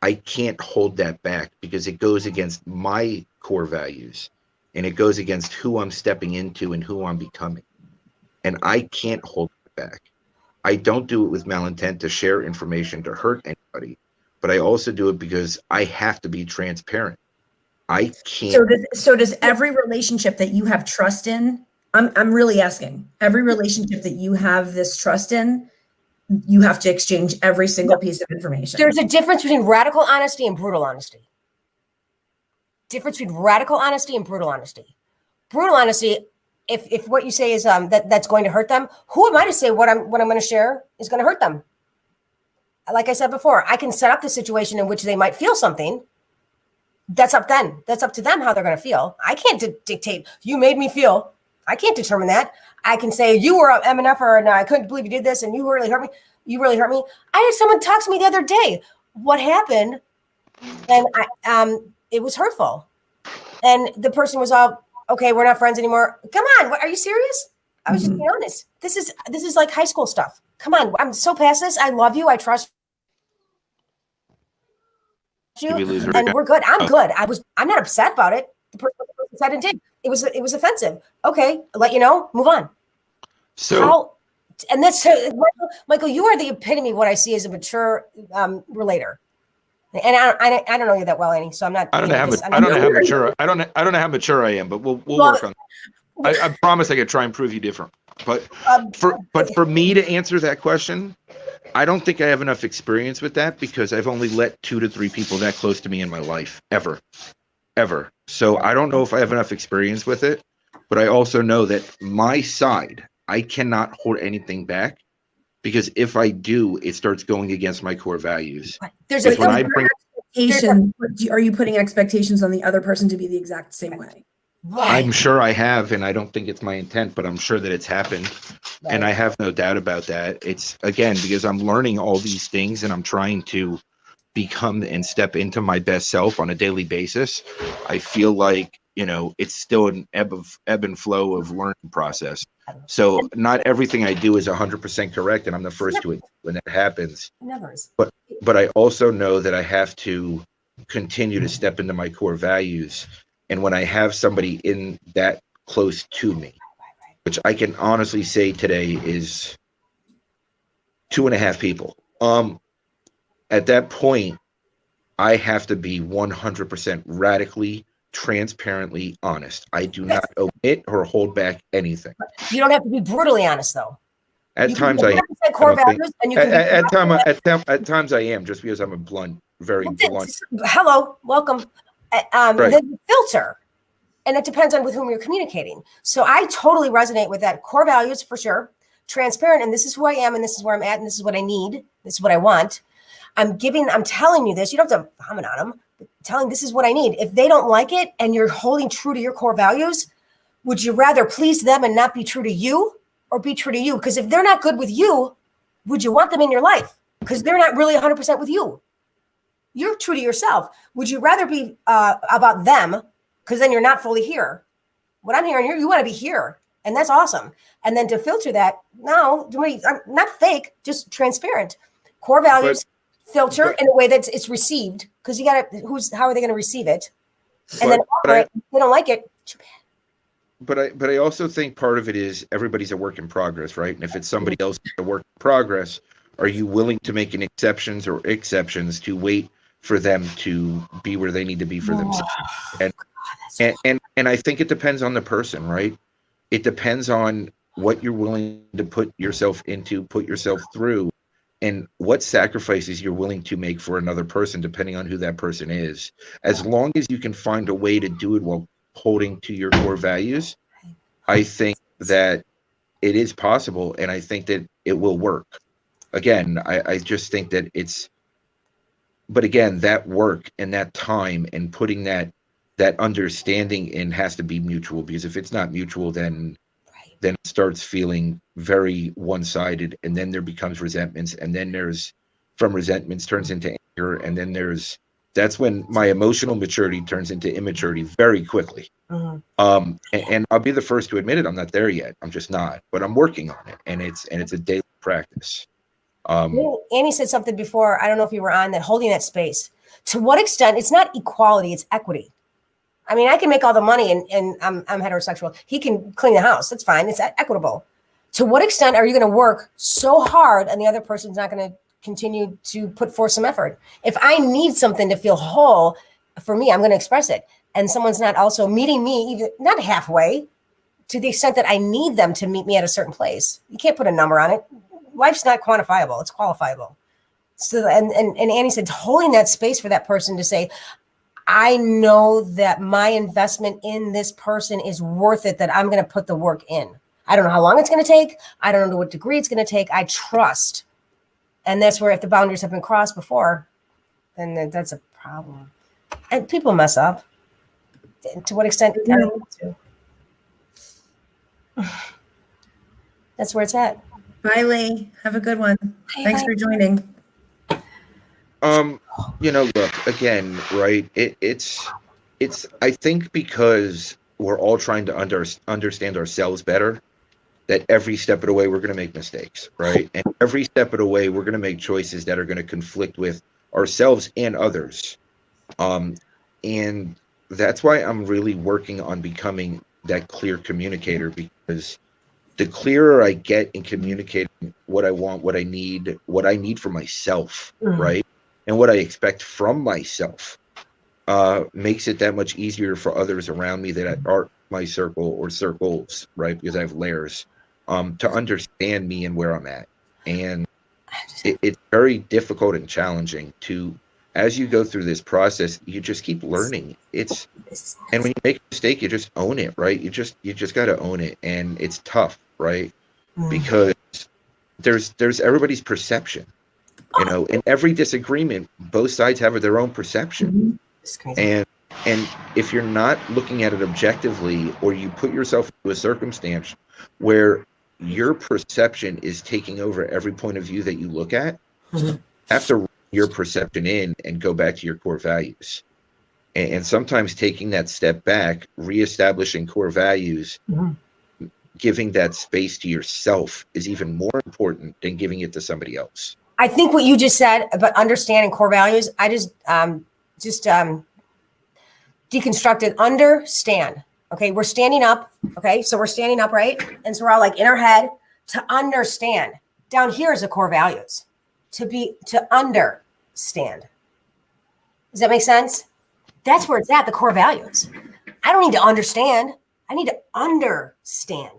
I can't hold that back because it goes against my core values and it goes against who I'm stepping into and who I'm becoming. And I can't hold it back. I don't do it with malintent to share information to hurt anybody, but I also do it because I have to be transparent. I can't. So does every relationship that you have trust in, I'm really asking, every relationship that you have this trust in, you have to exchange every single piece of information. There's a difference between radical honesty and brutal honesty. Difference between radical honesty and brutal honesty. Brutal honesty, if what you say is that's going to hurt them, who am I to say what I'm going to share is going to hurt them? Like I said before, I can set up the situation in which they might feel something, That's up then. That's up to them how they're going to feel. I can't dictate. You made me feel. I can't determine that. I can say you were an MNFer and I couldn't believe you did this and you really hurt me. You really hurt me. I had someone talk to me the other day. What happened? And it was hurtful. And the person was all, okay, we're not friends anymore. Come on, are you serious? I was just being honest. This is like high school stuff. Come on, I'm so past this. I love you. I trust you, and we're good. I'm good. I'm not upset about it. The person said and did. It was offensive. Okay, I'll let you know. Move on. So, and that's Michael. You are the epitome of what I see as a mature relator. And I don't know you that well, Annie. So I'm not. I don't know how mature I am, but we'll work on it. I promise I could try and prove you different. But for me to answer that question, I don't think I have enough experience with that because I've only let 2 to 3 people that close to me in my life ever. So I don't know if I have enough experience with it, but I also know that my side, I cannot hold anything back because if I do, it starts going against my core values. There's expectation. Are you putting expectations on the other person to be the exact same way? I'm sure I have, and I don't think it's my intent, but I'm sure that it's happened. Right. And I have no doubt about that. It's, again, because I'm learning all these things and I'm trying to become and step into my best self on a daily basis. I feel like, it's still an ebb and flow of learning process. So not everything I do is 100% correct, and I'm the first to admit when that happens. Never is. But I also know that I have to continue to step into my core values. And when I have somebody in that close to me, which I can honestly say today is 2.5 people, at that point, I have to be 100% radically, transparently honest. I do not omit or hold back anything. You don't have to be brutally honest, though. At times I am. At times I am, just because I'm a blunt, very blunt. Hello, welcome. The filter, and it depends on with whom you're communicating. So I totally resonate with that. Core values for sure, transparent, and this is who I am, and this is where I'm at, and this is what I need, this is what I want. I'm telling you this. You don't have to vomit on them, but telling this is what I need. If they don't like it and you're holding true to your core values, would you rather please them and not be true to you, or be true to you? Because if they're not good with you, would you want them in your life? Because they're not really 100% with you. You're true to yourself. Would you rather be about them? Because then you're not fully here. What I'm hearing, you want to be here. And that's awesome. And then to filter that, no, I'm not fake, just transparent. Core values, filter in a way that it's received. Because you got to, how are they going to receive it? And then if they don't like it, too bad. But I also think part of it is everybody's a work in progress, right? And if it's somebody else a work in progress, are you willing to make an exceptions to wait for them to be where they need to be for themselves? And I think it depends on the person, right? It depends on what you're willing to put yourself through, and what sacrifices you're willing to make for another person, depending on who that person is. As long as you can find a way to do it while holding to your core values, I think that it is possible, and I think that it will work. Again, I just think that but again, that work and that time and putting that understanding in has to be mutual, because if it's not mutual, then it starts feeling very one-sided, and then there becomes resentments, and then from resentments turns into anger, and then that's when my emotional maturity turns into immaturity very quickly. And I'll be the first to admit it. I'm not there yet. I'm just not, but I'm working on it, and it's a daily practice. Annie said something before, I don't know if you were on, that holding that space. To what extent, it's not equality, it's equity. I mean, I can make all the money and I'm heterosexual. He can clean the house. That's fine. It's equitable. To what extent are you going to work so hard and the other person's not going to continue to put forth some effort? If I need something to feel whole, for me, I'm going to express it. And someone's not also meeting me, even not halfway, to the extent that I need them to meet me at a certain place. You can't put a number on it. Life's not quantifiable. It's qualifiable. So, and Annie said, holding that space for that person to say, I know that my investment in this person is worth it, that I'm going to put the work in. I don't know how long it's going to take. I don't know what degree it's going to take. I trust. And that's where if the boundaries have been crossed before, then that's a problem. And people mess up. To what extent? I don't know. That's where it's at. Bye, Lee. Have a good one. Thanks for joining. Look, again, right? It's I think because we're all trying to understand ourselves better, that every step of the way we're going to make mistakes, right? And every step of the way we're going to make choices that are going to conflict with ourselves and others. And that's why I'm really working on becoming that clear communicator, because the clearer I get in communicating what I want, what I need for myself, right? And what I expect from myself, makes it that much easier for others around me that aren't my circle or circles, right? Because I have layers, to understand me and where I'm at. And it's very difficult and challenging to, as you go through this process, you just keep learning. And when you make a mistake, you just own it, right? You just got to own it. And it's tough, right? Because there's everybody's perception, in every disagreement, both sides have their own perception. And if you're not looking at it objectively, or you put yourself into a circumstance where your perception is taking over every point of view that you look at, you have to your perception in and go back to your core values. And sometimes taking that step back, reestablishing core values, giving that space to yourself is even more important than giving it to somebody else. I think what you just said about understanding core values, I just deconstructed understand. Okay, we're standing up. Okay, so we're standing up, right? And so we're all like in our head to understand. Down here is the core values. To understand. Does that make sense? That's where it's at, the core values. I don't need to understand. I need to understand.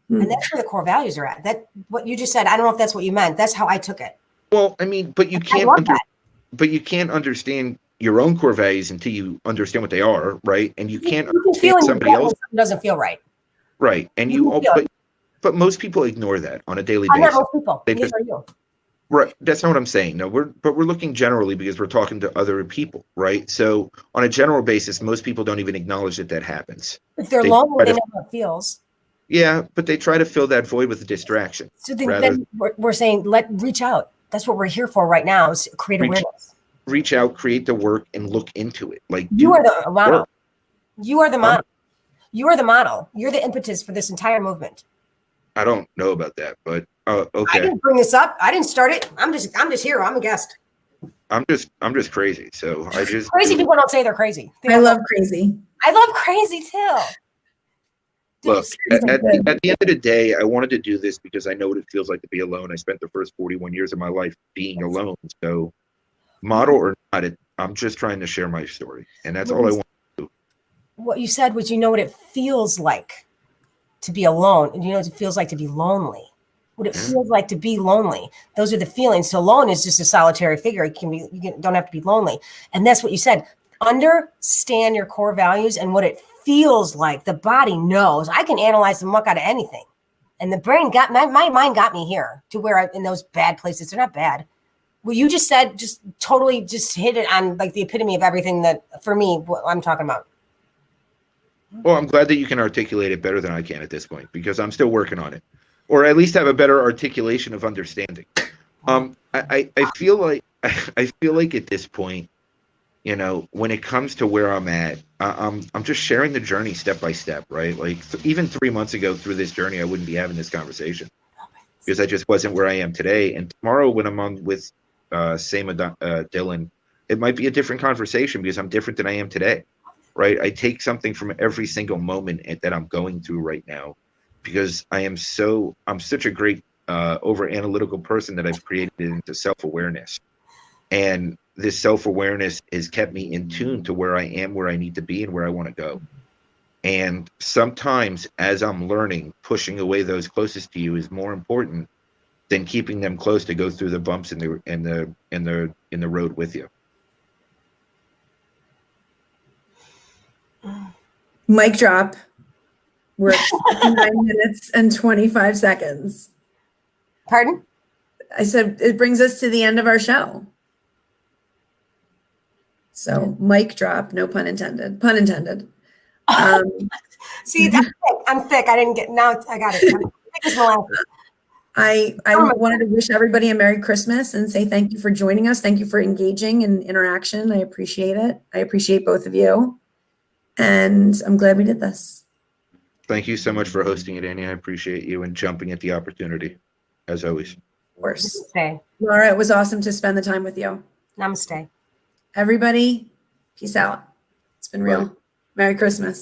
And that's where the core values are at. That what you just said, I don't know if that's what you meant. That's how I took it. Well, I mean, but you can't understand your own core values until you understand what they are, right? And you can't understand somebody else. Doesn't feel right. Right. And but most people ignore that on a daily basis. Not most people. Neither are you. Right. That's not what I'm saying. No, we're looking generally because we're talking to other people, right? So on a general basis, most people don't even acknowledge that happens. If they're lonely, they know how it feels. Yeah, but they try to fill that void with a distraction. So then we're saying, reach out. That's what we're here for right now, is create awareness. Reach out, create the work, and look into it. Like you are the model. You are the model. You are the model. You're the impetus for this entire movement. I don't know about that, but okay. I didn't bring this up. I didn't start it. I'm just here. I'm a guest. I'm just crazy. So I just crazy people don't say they're crazy. I love crazy. I love crazy too. Look, at the end of the day, I wanted to do this because I know what it feels like to be alone. I spent the first 41 years of my life being alone. So model or not, I'm just trying to share my story. And that's all I want to do. What you said was, what it feels like to be alone. And what it feels like to be lonely. What it feels like to be lonely. Those are the feelings. So alone is just a solitary figure. It can be, don't have to be lonely. And that's what you said. Understand your core values and what it feels like. The body knows. I can analyze the muck out of anything. And the brain got my mind got me here to where I'm in those bad places. They're not bad. What you just said just totally just hit it on like the epitome of everything that, for me, what I'm talking about. Well, I'm glad that you can articulate it better than I can at this point, because I'm still working on it, or at least have a better articulation of understanding. I feel like at this point, when it comes to where I'm at, I'm just sharing the journey step by step, right? Like even 3 months ago through this journey, I wouldn't be having this conversation because I just wasn't where I am today. And tomorrow when I'm on with Dylan, it might be a different conversation because I'm different than I am today, right? I take something from every single moment that I'm going through right now because I'm such a great over analytical person that I've created into self-awareness. And this self-awareness has kept me in tune to where I am, where I need to be, and where I want to go. And sometimes as I'm learning, pushing away those closest to you is more important than keeping them close to go through the bumps in the road with you. Mic drop. We're at 9 minutes and 25 seconds. Pardon? I said it brings us to the end of our show. So mic drop, no pun intended. Pun intended. See, I'm thick. I didn't get, now I got it. I'm thick as molasses. I wanted to wish everybody a Merry Christmas and say thank you for joining us. Thank you for engaging in interaction. I appreciate it. I appreciate both of you. And I'm glad we did this. Thank you so much for hosting it, Annie. I appreciate you and jumping at the opportunity, as always. Of course. Namaste. Laura, it was awesome to spend the time with you. Namaste. Everybody, peace out. It's been real. Bye. Merry Christmas.